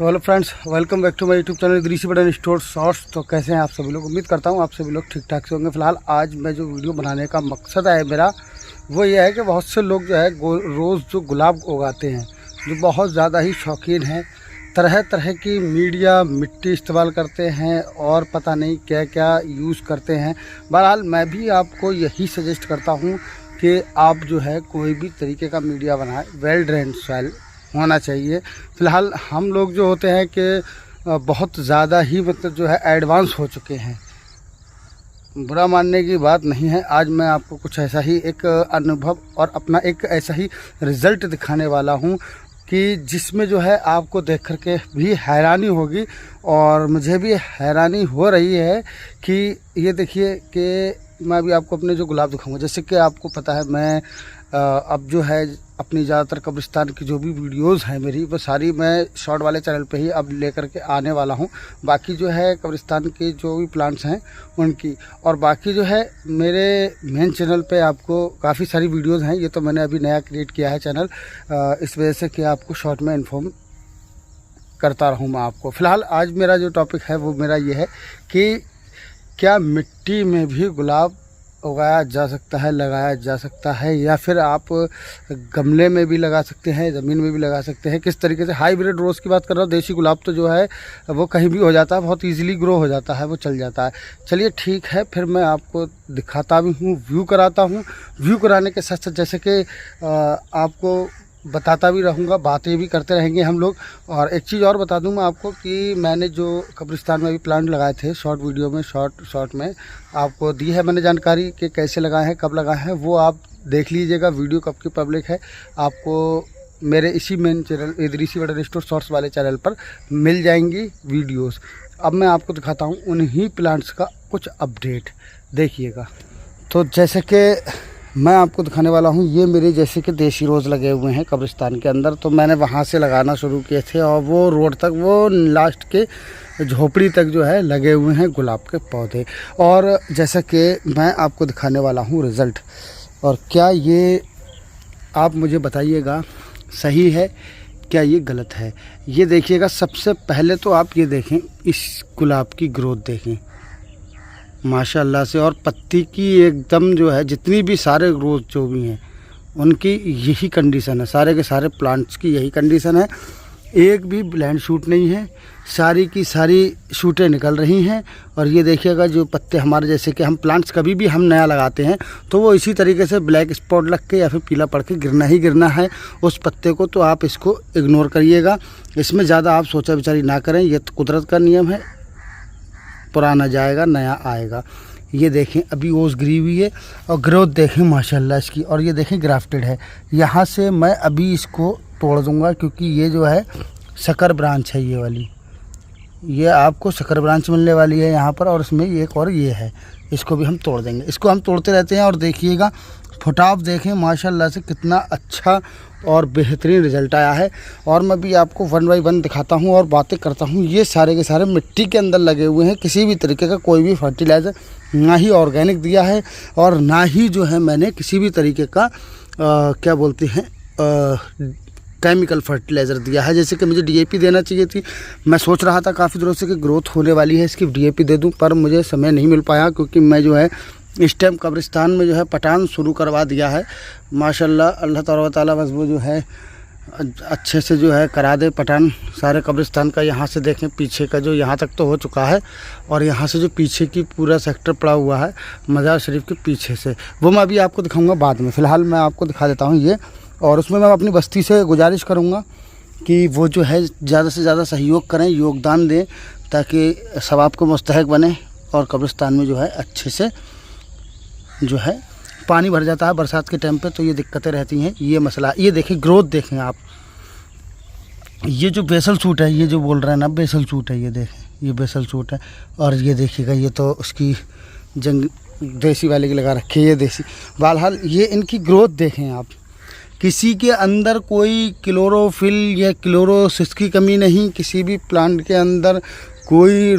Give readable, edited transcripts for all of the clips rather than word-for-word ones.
तो hello friends, welcome back to my YouTube channel Idrisi button store shorts. तो कैसे हैं आप सभी लोग? उम्मीद करता हूं आप सभी लोग ठीक ठाक से होंगे। फिलहाल आज मैं जो वीडियो बनाने का मकसद है मेरा वो ये है कि बहुत से लोग जो है रोज़ जो गुलाब उगाते हैं, जो बहुत ज़्यादा ही शौकीन हैं, तरह तरह की मीडिया मिट्टी इस्तेमाल करते हैं और पता नहीं क्या क्या यूज़ करते हैं। बहरहाल मैं भी आपको यही सजेस्ट करता हूँ कि आप जो है कोई भी तरीके का मीडिया बनाएं, वेल ड्रेन्ड सॉइल होना चाहिए। फ़िलहाल हम लोग जो होते हैं कि बहुत ज़्यादा ही मतलब जो है एडवांस हो चुके हैं, बुरा मानने की बात नहीं है। आज मैं आपको कुछ ऐसा ही एक अनुभव और अपना एक ऐसा ही रिज़ल्ट दिखाने वाला हूं कि जिसमें जो है आपको देख कर के भी हैरानी होगी और मुझे भी हैरानी हो रही है कि ये देखिए कि मैं अभी आपको अपने जो गुलाब दिखाऊंगा। जैसे कि आपको पता है मैं अब जो है अपनी ज़्यादातर कब्रिस्तान की जो भी वीडियोस हैं मेरी, वो सारी मैं शॉर्ट वाले चैनल पे ही अब लेकर के आने वाला हूं। बाकी जो है कब्रिस्तान के जो भी प्लांट्स हैं उनकी, और बाकी जो है मेरे मेन चैनल पे आपको काफ़ी सारी वीडियोस हैं। ये तो मैंने अभी नया क्रिएट किया है चैनल, इस वजह से कि आपको शॉर्ट में इन्फॉर्म करता रहूँ मैं आपको। फ़िलहाल आज मेरा जो टॉपिक है वो मेरा ये है कि क्या मिट्टी में भी गुलाब उगाया जा सकता है, लगाया जा सकता है, या फिर आप गमले में भी लगा सकते हैं, ज़मीन में भी लगा सकते हैं। किस तरीके से हाइब्रिड रोज़ की बात कर रहा हूँ। देसी गुलाब तो जो है वो कहीं भी हो जाता है, बहुत इजीली ग्रो हो जाता है, वो चल जाता है। चलिए ठीक है, फिर मैं आपको दिखाता भी हूँ, व्यू कराता हूँ। व्यू कराने के साथ साथ जैसे कि आपको बताता भी रहूँगा, बातें भी करते रहेंगे हम लोग। और एक चीज़ और बता दूँ मैं आपको कि मैंने जो कब्रिस्तान में भी प्लांट लगाए थे, शॉर्ट वीडियो में शॉर्ट में आपको दी है मैंने जानकारी कि कैसे लगाए हैं, कब लगाए हैं, वो आप देख लीजिएगा। वीडियो कब की पब्लिक है आपको मेरे इसी main channel Idrisi button store shorts वाले चैनल पर मिल जाएंगी वीडियोज़। अब मैं आपको दिखाता हूँ उन्हीं प्लांट्स का कुछ अपडेट, देखिएगा। तो जैसे कि मैं आपको दिखाने वाला हूँ, ये मेरे जैसे कि देसी रोज़ लगे हुए हैं कब्रिस्तान के अंदर। तो मैंने वहाँ से लगाना शुरू किए थे और वो रोड तक, वो लास्ट के झोपड़ी तक जो है लगे हुए हैं गुलाब के पौधे। और जैसा कि मैं आपको दिखाने वाला हूँ रिज़ल्ट, और क्या ये आप मुझे बताइएगा सही है, क्या ये गलत है। ये देखिएगा, सबसे पहले तो आप ये देखें, इस गुलाब की ग्रोथ देखें माशाल्लाह से, और पत्ती की एकदम जो है जितनी भी सारे ग्रोथ जो भी हैं उनकी यही कंडीशन है, सारे के सारे प्लांट्स की यही कंडीशन है। एक भी ब्लैंड शूट नहीं है, सारी की सारी शूटें निकल रही हैं। और ये देखिएगा जो पत्ते हमारे, जैसे कि हम प्लांट्स कभी भी हम नया लगाते हैं तो वो इसी तरीके से ब्लैक स्पॉट लग के या फिर पीला पड़ के गिरना ही गिरना है उस पत्ते को। तो आप इसको इग्नोर करिएगा, इसमें ज़्यादा आप सोचा विचारी ना करें। ये तो कुदरत का नियम है, पुराना जाएगा नया आएगा। ये देखें अभी ओस गिरी हुई है और ग्रोथ देखें माशाल्लाह इसकी। और ये देखें ग्राफ्टेड है। यहाँ से मैं अभी इसको तोड़ दूंगा क्योंकि ये जो है शक्कर ब्रांच है, ये वाली, ये आपको शक्कर ब्रांच मिलने वाली है यहाँ पर। और इसमें एक और ये है, इसको भी हम तोड़ देंगे। इसको हम तोड़ते रहते हैं और देखिएगा फुटाव देखें माशाल्लाह से कितना अच्छा और बेहतरीन रिज़ल्ट आया है। और मैं भी आपको वन बाई वन दिखाता हूँ और बातें करता हूँ। ये सारे के सारे मिट्टी के अंदर लगे हुए हैं, किसी भी तरीके का कोई भी फर्टिलाइज़र ना ही ऑर्गेनिक दिया है और ना ही जो है मैंने किसी भी तरीके का क्या बोलते हैं केमिकल फर्टिलाइज़र दिया है। जैसे कि मुझे डीएपी देना चाहिए थी, मैं सोच रहा था काफ़ी दिनों से कि ग्रोथ होने वाली है इसकी, डीएपी दे दूं, पर मुझे समय नहीं मिल पाया क्योंकि मैं जो है इस टाइम कब्रिस्तान में जो है पटान शुरू करवा दिया है माशाल्लाह। अल्लाह ताला बस वो जो है अच्छे से जो है करा दे पटान सारे कब्रिस्तान का। यहाँ से देखें पीछे का जो, यहाँ तक तो हो चुका है, और यहाँ से जो पीछे की पूरा सेक्टर पड़ा हुआ है मज़ार शरीफ के पीछे से, वो मैं अभी आपको दिखाऊंगा बाद में। फ़िलहाल मैं आपको दिखा देता हूँ ये। और उसमें मैं अपनी बस्ती से गुजारिश करूँगा कि वो जो है ज़्यादा से ज़्यादा सहयोग करें, योगदान दें, ताकि सवाब को मुस्तहक बने। और कब्रिस्तान में जो है अच्छे से जो है पानी भर जाता है बरसात के टाइम पे, तो ये दिक्कतें रहती हैं, ये मसला। ये देखें ग्रोथ देखें आप, ये जो बेसल सूट है, ये जो बोल रहे हैं ना बेसल सूट है, ये देखें ये बेसल सूट है। और ये देखिएगा ये तो उसकी जंग देसी वाले की लगा रखी है, ये देसी। बहरहाल ये इनकी ग्रोथ देखें आप, किसी के अंदर कोई क्लोरोफिल या क्लोरोसिस की कमी नहीं, किसी भी प्लांट के अंदर कोई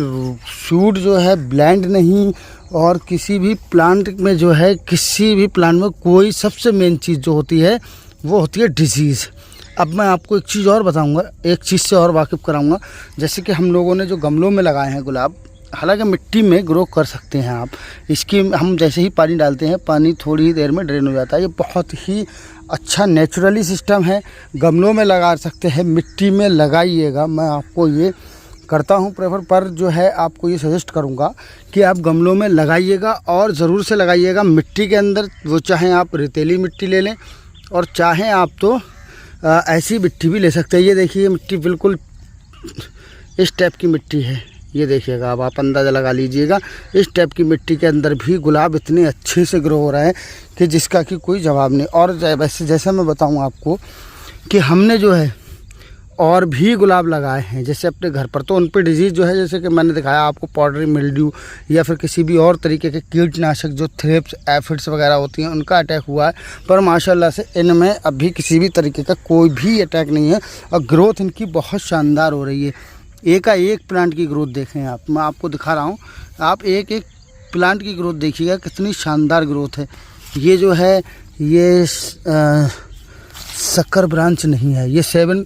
शूट जो है ब्लैंड नहीं, और किसी भी प्लांट में जो है, किसी भी प्लांट में कोई, सबसे मेन चीज़ जो होती है वो होती है डिजीज़। अब मैं आपको एक चीज़ और बताऊंगा, एक चीज़ से और वाकिफ़ कराऊंगा। जैसे कि हम लोगों ने जो गमलों में लगाए हैं गुलाब, हालांकि मिट्टी में ग्रो कर सकते हैं आप। इसकी हम जैसे ही पानी डालते हैं, पानी थोड़ी ही देर में ड्रेन हो जाता है। ये बहुत ही अच्छा नेचुरली सिस्टम है, गमलों में लगा सकते हैं, मिट्टी में लगाइएगा। मैं आपको ये करता हूँ प्रेफर, पर जो है आपको ये सजेस्ट करूँगा कि आप गमलों में लगाइएगा और ज़रूर से लगाइएगा मिट्टी के अंदर। वो चाहें आप रेतीली मिट्टी ले लें और चाहें आप तो ऐसी मिट्टी भी ले सकते हैं। ये देखिए मिट्टी बिल्कुल इस टाइप की मिट्टी है, ये देखिएगा। अब आप अंदाज़ा लगा लीजिएगा, इस टाइप की मिट्टी के अंदर भी गुलाब इतने अच्छे से ग्रो हो रहे हैं कि जिसका कि कोई जवाब नहीं। और वैसे जैसे मैं बताऊं आपको कि हमने जो है और भी गुलाब लगाए हैं जैसे अपने घर पर, तो उन पर डिजीज़ जो है, जैसे कि मैंने दिखाया आपको पाउडरी मिल्ड्यू या फिर किसी भी और तरीके के कीटनाशक जो थ्रिप्स एफिड्स वगैरह होती हैं उनका अटैक हुआ है। पर माशाल्लाह से इनमें अभी किसी भी तरीके का कोई भी अटैक नहीं है और ग्रोथ इनकी बहुत शानदार हो रही है। एक का एक प्लांट की ग्रोथ देखें आप, मैं आपको दिखा रहा हूँ, आप एक एक प्लांट की ग्रोथ देखिएगा कितनी शानदार ग्रोथ है। ये जो है ये शक्कर ब्रांच नहीं है, ये 7,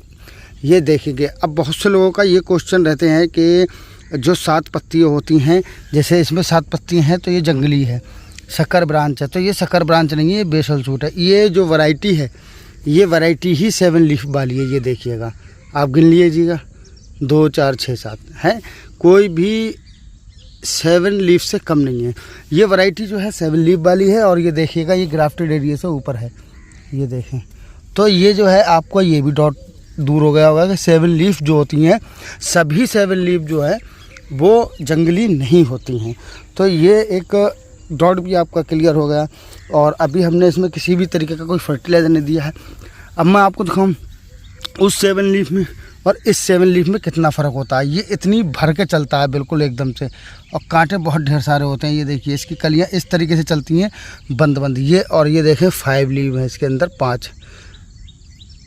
ये देखिए। अब बहुत से लोगों का ये क्वेश्चन रहते हैं कि जो 7 पत्तियाँ होती हैं, जैसे इसमें 7 पत्तियाँ हैं तो ये जंगली है, शक्कर ब्रांच है। तो ये शक्कर ब्रांच नहीं है, ये बेसल सूट है। ये जो वैरायटी है ये वैरायटी ही 7 लीफ वाली है। ये देखिएगा, आप गिन लीजिएगा 2 4 6 7 है, कोई भी 7 लीफ से कम नहीं है। ये वैरायटी जो है 7 लीफ वाली है। और ये देखिएगा ये ग्राफ्टेड एरिया से ऊपर है, ये देखें। तो ये जो है आपको ये भी डॉट दूर हो गया होगा कि 7 लीफ जो होती हैं, सभी 7 लीफ जो है वो जंगली नहीं होती हैं। तो ये एक डॉट भी आपका क्लियर हो गया। और अभी हमने इसमें किसी भी तरीके का कोई फर्टिलाइज़र नहीं दिया है। अब मैं आपको दिखाऊँ उस 7 लीफ में और इस 7 लीफ में कितना फ़र्क होता है। ये इतनी भर के चलता है बिल्कुल एकदम से, और कांटे बहुत ढेर सारे होते हैं। ये देखिए इसकी कलियाँ इस तरीके से चलती हैं बंद बंद। ये और ये देखें 5 लीफ है इसके अंदर, 5,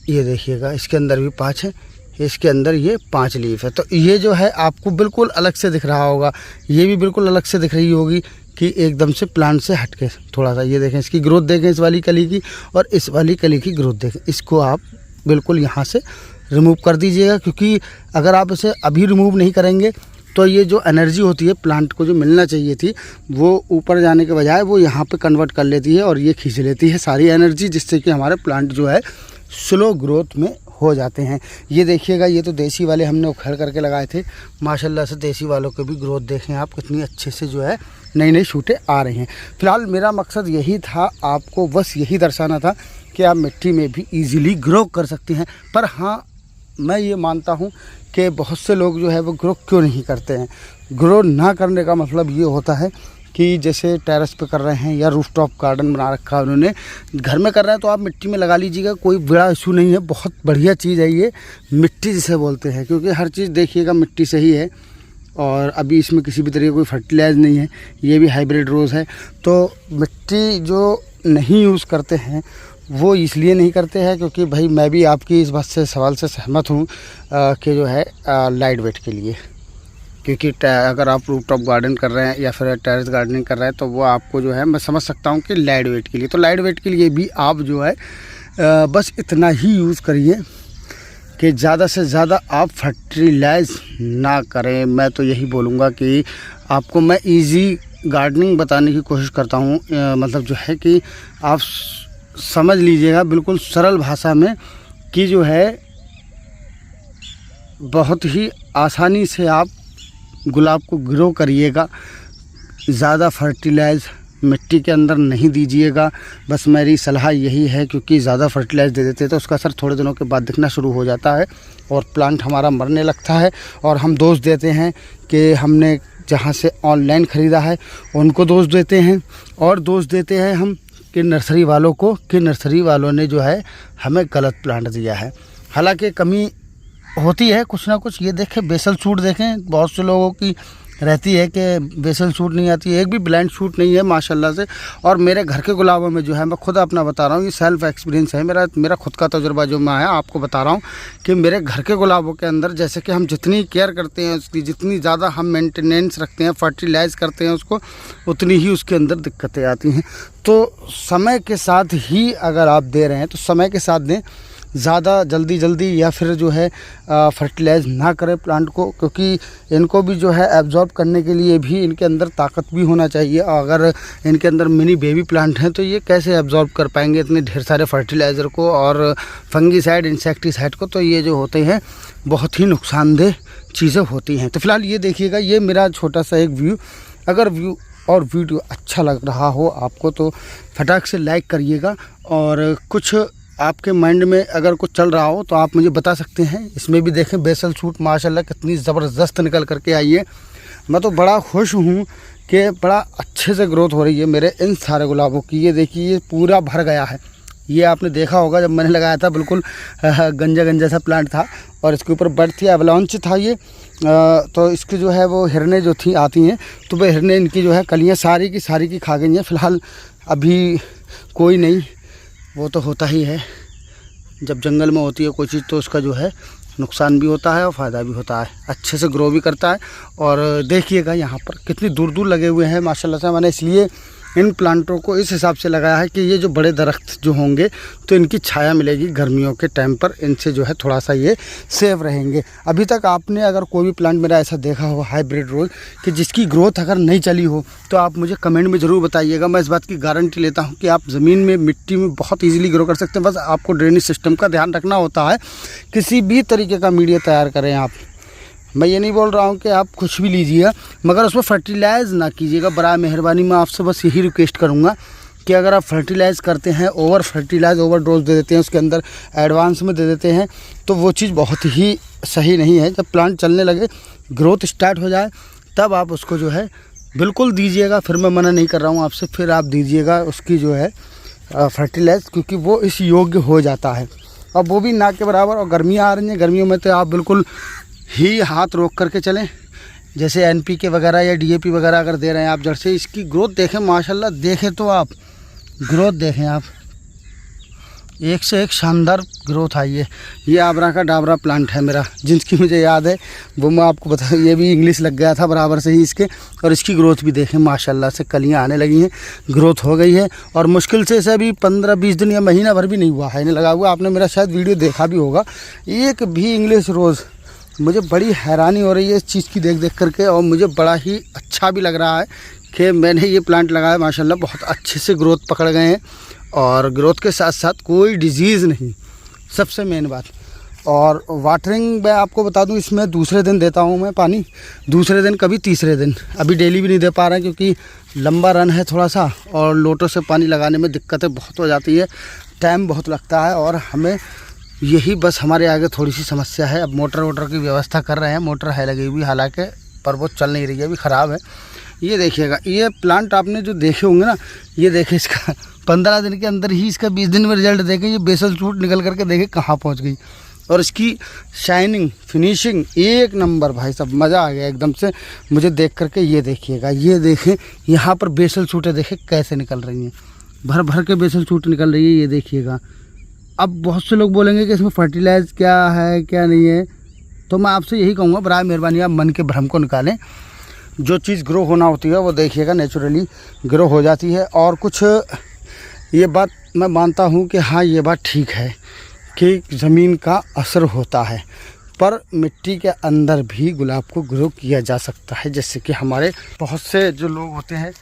ये देखिएगा इसके अंदर भी 5 है, इसके अंदर ये 5 लीफ है। तो ये जो है आपको बिल्कुल अलग से दिख रहा होगा, ये भी बिल्कुल अलग से दिख रही होगी कि एकदम से प्लांट से हट के थोड़ा सा। ये देखें इसकी ग्रोथ देखें, इस वाली कली की और इस वाली कली की ग्रोथ देखें। इसको आप बिल्कुल यहाँ से रिमूव कर दीजिएगा, क्योंकि अगर आप इसे अभी रिमूव नहीं करेंगे तो ये जो एनर्जी होती है प्लांट को जो मिलना चाहिए थी वो ऊपर जाने के बजाय वो यहाँ पे कन्वर्ट कर लेती है और ये खींच लेती है सारी एनर्जी, जिससे कि हमारे प्लांट जो है स्लो ग्रोथ में हो जाते हैं। ये देखिएगा, ये तो देसी वाले हमने उखड़ करके लगाए थे। माशाल्लाह से देसी वालों के भी ग्रोथ देखें आप कितनी अच्छे से जो है नई नई शूटें आ रही हैं। फ़िलहाल मेरा मकसद यही था, आपको बस यही दर्शाना था कि आप मिट्टी में भी ईज़िली ग्रो कर सकते हैं। पर हाँ, मैं ये मानता हूँ कि बहुत से लोग जो है वो ग्रो क्यों नहीं करते हैं। ग्रो ना करने का मतलब ये होता है कि जैसे टेरेस पे कर रहे हैं या रूफटॉप गार्डन बना रखा है उन्होंने, घर में कर रहे हैं तो आप मिट्टी में लगा लीजिएगा, कोई बड़ा इशू नहीं है। बहुत बढ़िया चीज़ है ये मिट्टी जिसे बोलते हैं, क्योंकि हर चीज़ देखिएगा मिट्टी से ही है। और अभी इसमें किसी भी तरीके कोई फर्टिलाइज नहीं है, ये भी हाइब्रिड रोज़ है। तो मिट्टी जो नहीं यूज़ करते हैं वो इसलिए नहीं करते हैं क्योंकि भाई मैं भी आपकी इस बात से सवाल से सहमत हूँ कि जो है लाइट वेट के लिए, क्योंकि अगर आप रूफटॉप गार्डन कर रहे हैं या फिर टेरेस गार्डनिंग कर रहे हैं तो वो आपको जो है मैं समझ सकता हूँ कि लाइट वेट के लिए। तो लाइट वेट के लिए भी आप जो है बस इतना ही यूज़ करिए कि ज़्यादा से ज़्यादा आप फर्टिलाइज ना करें। मैं तो यही बोलूँगा कि आपको मैं इजी गार्डनिंग बताने की कोशिश करता हूँ, मतलब जो है कि आप समझ लीजिएगा बिल्कुल सरल भाषा में कि जो है बहुत ही आसानी से आप गुलाब को ग्रो करिएगा। ज़्यादा फर्टिलाइज मिट्टी के अंदर नहीं दीजिएगा, बस मेरी सलाह यही है, क्योंकि ज़्यादा फर्टिलाइज दे देते हैं तो उसका असर थोड़े दिनों के बाद दिखना शुरू हो जाता है और प्लांट हमारा मरने लगता है। और हम दोष देते हैं कि हमने जहाँ से ऑनलाइन ख़रीदा है उनको दोष देते हैं, और दोष देते हैं हम कि नर्सरी वालों को, कि नर्सरी वालों ने जो है हमें गलत प्लांट दिया है। हालांकि कमी होती है कुछ ना कुछ। ये देखें बेसल सूट देखें, बहुत से लोगों की रहती है कि बेसल सूट नहीं आती है, एक भी ब्लाइंड सूट नहीं है माशाल्लाह से। और मेरे घर के गुलाबों में जो है, मैं खुद अपना बता रहा हूँ, ये सेल्फ एक्सपीरियंस है मेरा खुद का तजुर्बा जो मैं है आपको बता रहा हूँ कि मेरे घर के गुलाबों के अंदर जैसे कि हम जितनी केयर करते हैं उसकी, जितनी ज़्यादा हम मेंटेनेंस रखते हैं, फर्टिलाइज़ करते हैं उसको, उतनी ही उसके अंदर दिक्कतें आती हैं। तो समय के साथ ही अगर आप दे रहे हैं तो समय के साथ दें, ज़्यादा जल्दी या फिर जो है फर्टिलाइज ना करें प्लांट को, क्योंकि इनको भी जो है एब्जॉर्ब करने के लिए भी इनके अंदर ताकत भी होना चाहिए। अगर इनके अंदर मिनी बेबी प्लांट हैं तो ये कैसे एब्जॉर्ब कर पाएंगे इतने ढेर सारे फर्टिलाइज़र को और फंगीसाइड, इंसेक्टिसाइड को। तो ये जो होते हैं बहुत ही नुकसानदेह चीज़ें होती हैं। तो फिलहाल ये देखिएगा, ये मेरा छोटा सा एक व्यू। अगर व्यू और वीडियो अच्छा लग रहा हो आपको तो फटाक से लाइक करिएगा, और कुछ आपके माइंड में अगर कुछ चल रहा हो तो आप मुझे बता सकते हैं। इसमें भी देखें बेसल सूट माशाल्लाह कितनी ज़बरदस्त निकल करके आई है। मैं तो बड़ा खुश हूँ कि बड़ा अच्छे से ग्रोथ हो रही है मेरे इन सारे गुलाबों की। ये देखिए ये पूरा भर गया है। ये आपने देखा होगा जब मैंने लगाया था बिल्कुल गंजा सा प्लांट था और इसके ऊपर बर्ड थी, एवलांच था ये। तो इसकी जो है वो हिरने जो थी आती हैं तो वह हिरने इनकी जो है कलियाँ सारी की खा गई हैं। फ़िलहाल अभी कोई नहीं, वो तो होता ही है, जब जंगल में होती है कोई चीज़ तो उसका जो है नुकसान भी होता है और फ़ायदा भी होता है, अच्छे से ग्रो भी करता है। और देखिएगा यहाँ पर कितनी दूर दूर लगे हुए हैं माशाल्लाह से। मैंने इसलिए इन प्लांटों को इस हिसाब से लगाया है कि ये जो बड़े दरख्त जो होंगे तो इनकी छाया मिलेगी गर्मियों के टाइम पर, इनसे जो है थोड़ा सा ये सेफ रहेंगे। अभी तक आपने अगर कोई भी प्लांट मेरा ऐसा देखा हो हाइब्रिड रोज़ कि जिसकी ग्रोथ अगर नहीं चली हो तो आप मुझे कमेंट में ज़रूर बताइएगा। मैं इस बात की गारंटी लेता हूँ कि आप ज़मीन में, मिट्टी में बहुत ईजीली ग्रो कर सकते हैं। बस आपको ड्रेनेज सिस्टम का ध्यान रखना होता है। किसी भी तरीके का मीडिया तैयार करें आप, मैं ये नहीं बोल रहा हूँ कि आप कुछ भी लीजिएगा मगर उसमें फर्टिलाइज़ ना कीजिएगा। बड़ा मेहरबानी मैं आपसे बस यही रिक्वेस्ट करूँगा कि अगर आप फर्टिलाइज़ करते हैं, ओवर फर्टिलाइज़, ओवर डोज दे देते हैं, उसके अंदर एडवांस में दे देते हैं तो वो चीज़ बहुत ही सही नहीं है। जब प्लांट चलने लगे, ग्रोथ स्टार्ट हो जाए तब आप उसको जो है बिल्कुल दीजिएगा। फिर मैं मना नहीं कर रहा हूँ आपसे, फिर आप दीजिएगा उसकी जो है फर्टिलाइज़, क्योंकि वो इस योग्य हो जाता है। और वो भी ना के बराबर। और गर्मियाँ आ रही हैं, गर्मियों में तो आप बिल्कुल ही हाथ रोक करके चलें। जैसे NPK वगैरह या DAP वगैरह अगर दे रहे हैं आप जड़ से, इसकी ग्रोथ देखें माशाल्लाह, देखें तो आप ग्रोथ देखें आप, एक से एक शानदार ग्रोथ आई है। ये आबरा का डाबरा प्लांट है मेरा, जिसकी मुझे याद है वो मैं आपको बता, ये भी इंग्लिश लग गया था बराबर से ही इसके। और इसकी ग्रोथ भी देखें माशाल्लाह से, कलियाँ आने लगी हैं, ग्रोथ हो गई है। और मुश्किल से इसे अभी 15-20 दिन या महीना भर भी नहीं हुआ है इन्हें लगा हुआ। आपने मेरा शायद वीडियो देखा भी होगा। एक भी इंग्लिश रोज़, मुझे बड़ी हैरानी हो रही है इस चीज़ की देख करके, और मुझे बड़ा ही अच्छा भी लग रहा है कि मैंने ये प्लांट लगाया माशाल्लाह, बहुत अच्छे से ग्रोथ पकड़ गए हैं। और ग्रोथ के साथ साथ कोई डिजीज़ नहीं, सबसे मेन बात। और वाटरिंग मैं आपको बता दूं, इसमें दूसरे दिन देता हूं मैं पानी, दूसरे दिन कभी तीसरे दिन। अभी डेली भी नहीं दे पा रहे हैं क्योंकि लंबा रन है थोड़ा सा, और लोटों से पानी लगाने में दिक्कतें बहुत हो जाती है, टाइम बहुत लगता है। और हमें यही बस हमारे आगे थोड़ी सी समस्या है। अब मोटर की व्यवस्था कर रहे हैं, मोटर है लगी हुई हालांकि, पर वो चल नहीं रही है, अभी ख़राब है। ये देखिएगा, ये प्लांट आपने जो देखे होंगे ना, ये देखे इसका 15 दिन के अंदर ही इसका 20 दिन में रिजल्ट देखे। ये बेसल सूट निकल करके देखे कहाँ पहुँच गई, और इसकी शाइनिंग, फिनिशिंग एक नंबर भाई साहब, मज़ा आ गया एकदम से मुझे देख करके। ये देखिएगा, ये देखें यहाँ पर बेसल सूटें देखें कैसे निकल रही हैं, भर भर के बेसल सूट निकल रही है। ये देखिएगा। अब बहुत से लोग बोलेंगे कि इसमें फर्टिलाइज़ क्या है क्या नहीं है, तो मैं आपसे यही कहूँगा बराए मेहरबानी आप मन के भ्रम को निकालें। जो चीज़ ग्रो होना होती है वो देखिएगा नेचुरली ग्रो हो जाती है। और कुछ ये बात मैं मानता हूँ कि हाँ, ये बात ठीक है कि ज़मीन का असर होता है, पर मिट्टी के अंदर भी गुलाब को ग्रो किया जा सकता है। जैसे कि हमारे बहुत से जो लोग होते हैं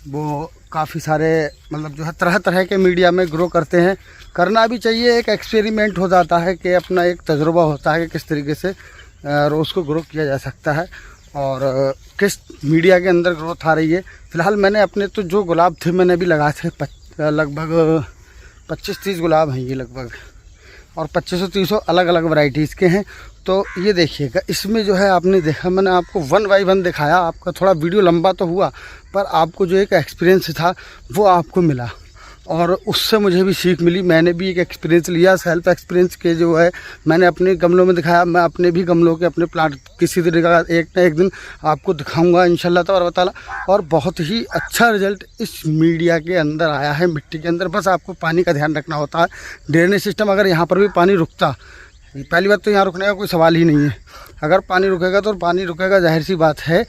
वो काफ़ी सारे मतलब जो है तरह तरह के मीडिया में ग्रो करते हैं। करना भी चाहिए, एक एक्सपेरिमेंट हो जाता है कि अपना एक तजुर्बा होता है कि किस तरीके से रोज़ को ग्रो किया जा सकता है और किस मीडिया के अंदर ग्रोथ आ रही है। फ़िलहाल मैंने अपने तो जो गुलाब थे मैंने अभी लगाए थे लगभग 25-30 गुलाब हैं ये लगभग, और 2500-30 अलग अलग वैरायटीज़ के हैं। तो ये देखिएगा, इसमें जो है आपने देखा, मैंने आपको 1 बाय 1 दिखाया। आपका थोड़ा वीडियो लंबा तो हुआ, पर आपको जो एक एक्सपीरियंस था वो आपको मिला, और उससे मुझे भी सीख मिली। मैंने भी एक एक्सपीरियंस लिया, सेल्फ एक्सपीरियंस के जो है मैंने अपने गमलों में दिखाया। मैं अपने भी गमलों के अपने प्लांट किसी तरीके का एक ना एक दिन आपको दिखाऊंगा इंशाल्लाह तबारक ताला। और बहुत ही अच्छा रिजल्ट इस मीडिया के अंदर आया है, मिट्टी के अंदर। बस आपको पानी का ध्यान रखना होता है, ड्रेनेज सिस्टम। अगर यहाँ पर भी पानी रुकता, पहली बात तो यहाँ रुकने का कोई सवाल ही नहीं है। अगर पानी रुकेगा तो पानी रुकेगा, जाहिर सी बात है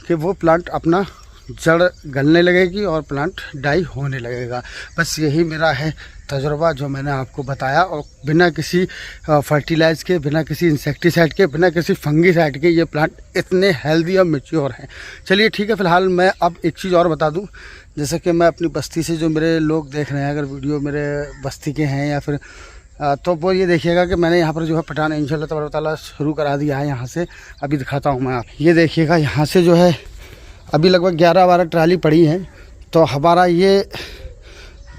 कि वो प्लांट अपना जड़ गलने लगेगी और प्लांट डाई होने लगेगा। बस यही मेरा है तजुर्बा जो मैंने आपको बताया, और बिना किसी फर्टिलाइज के, बिना किसी इंसेक्टिसाइड के, बिना किसी फंगीसाइड के ये प्लांट इतने हेल्दी और मैच्योर हैं। चलिए ठीक है, फ़िलहाल मैं अब एक चीज़ और बता दूं। जैसे कि मैं अपनी बस्ती से, जो मेरे लोग देख रहे हैं, अगर वीडियो मेरे बस्ती के हैं या फिर तो वो ये देखिएगा कि मैंने यहाँ पर जो है पटान इंशाल्लाह तबारक ताला शुरू करा दिया है। यहाँ से अभी दिखाता हूँ मैं आप, ये देखिएगा यहाँ से जो है अभी लगभग 11-12 ट्राली पड़ी हैं। तो हमारा ये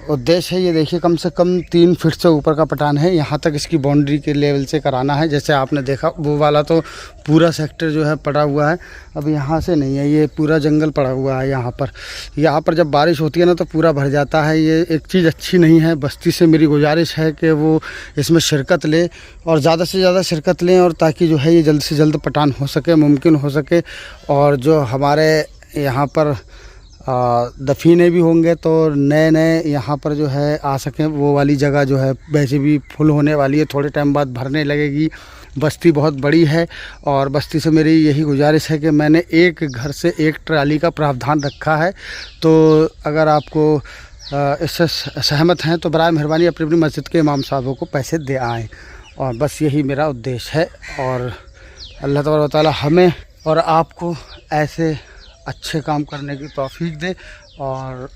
उद्देश्य है, ये देखिए कम से कम 3 फीट से ऊपर का पटान है। यहाँ तक इसकी बाउंड्री के लेवल से कराना है। जैसे आपने देखा वो वाला तो पूरा सेक्टर जो है पड़ा हुआ है, अब यहाँ से नहीं है, ये पूरा जंगल पड़ा हुआ है। यहाँ पर जब बारिश होती है ना तो पूरा भर जाता है। ये एक चीज़ अच्छी नहीं है। बस्ती से मेरी गुजारिश है कि वो इसमें शिरकत लें और ज़्यादा से ज़्यादा शिरकत लें, और ताकि जो है ये जल्द से जल्द पटान हो सके, मुमकिन हो सके। और जो हमारे यहाँ पर दफीने भी होंगे तो नए यहाँ पर जो है आ सकें। वो वाली जगह जो है वैसे भी फुल होने वाली है, थोड़े टाइम बाद भरने लगेगी। बस्ती बहुत बड़ी है और बस्ती से मेरी यही गुजारिश है कि मैंने एक घर से एक ट्राली का प्रावधान रखा है। तो अगर आपको इससे सहमत हैं तो बराए मेहरबानी अपनी अपनी मस्जिद के इमाम साहबों को पैसे दे आएँ। और बस यही मेरा उद्देश्य है। और अल्लाह तबारक व तआला हमें और आपको ऐसे अच्छे काम करने की तौफीक दे, और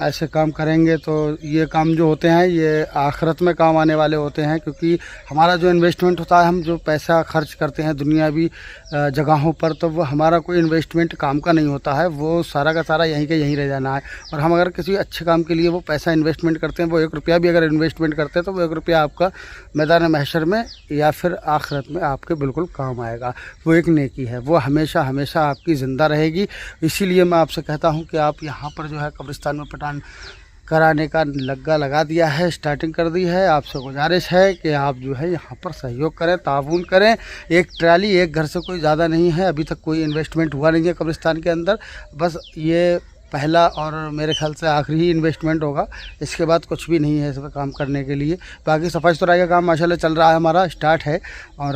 ऐसे काम करेंगे तो ये काम जो होते हैं ये आखिरत में काम आने वाले होते हैं। क्योंकि हमारा जो इन्वेस्टमेंट होता है, हम जो पैसा खर्च करते हैं दुनियावी जगहों पर, तो वो हमारा कोई इन्वेस्टमेंट काम का नहीं होता है। वो सारा का सारा यहीं के यहीं रह जाना है। और हम अगर किसी अच्छे काम के लिए वो पैसा इन्वेस्टमेंट करते हैं, वो 1 रुपया भी अगर इन्वेस्टमेंट करते हैं तो वो 1 रुपया आपका मैदान महशर में या फिर आखिरत में आपके बिल्कुल काम आएगा। वो एक नेकी है, वो हमेशा हमेशा आपकी ज़िंदा रहेगी। इसीलिए मैं आपसे कहता हूँ कि आप यहाँ पर जो है कब्रिस्तान में पटान कराने का लग्गा लगा दिया है, स्टार्टिंग कर दी है। आपसे गुजारिश है कि आप जो है यहाँ पर सहयोग करें, ताउन करें। एक ट्राली एक घर से कोई ज़्यादा नहीं है। अभी तक कोई इन्वेस्टमेंट हुआ नहीं है कब्रिस्तान के अंदर। बस ये पहला और मेरे ख्याल से आखिरी ही इन्वेस्टमेंट होगा। इसके बाद कुछ भी नहीं है इस पर काम करने के लिए। बाकी सफाई सुथराई का काम माशाल्लाह चल रहा है, हमारा स्टार्ट है। और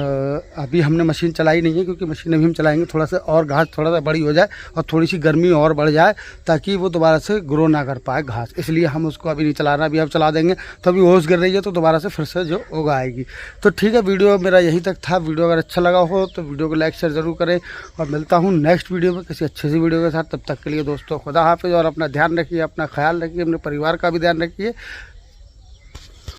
अभी हमने मशीन चलाई नहीं है, क्योंकि मशीन अभी हम चलाएंगे थोड़ा सा और घास थोड़ा सा बड़ी हो जाए और थोड़ी सी गर्मी और बढ़ जाए, ताकि वो दोबारा से ग्रो ना कर पाए घास। इसलिए हम उसको अभी नहीं चला रहे। अभी हम चला देंगे तो अभी ओस गिर रही है तो दोबारा से फिर से जो उगा आएगी। तो ठीक है, वीडियो मेरा यहीं तक था। वीडियो अगर अच्छा लगा हो तो वीडियो को लाइक शेयर ज़रूर करें, और मिलता हूँ नेक्स्ट वीडियो में किसी अच्छी सी वीडियो के साथ। तब तक के लिए दोस्तों खुदा हाफिज़, और अपना ध्यान रखिए, अपना ख्याल रखिए, अपने परिवार का भी ध्यान रखिए।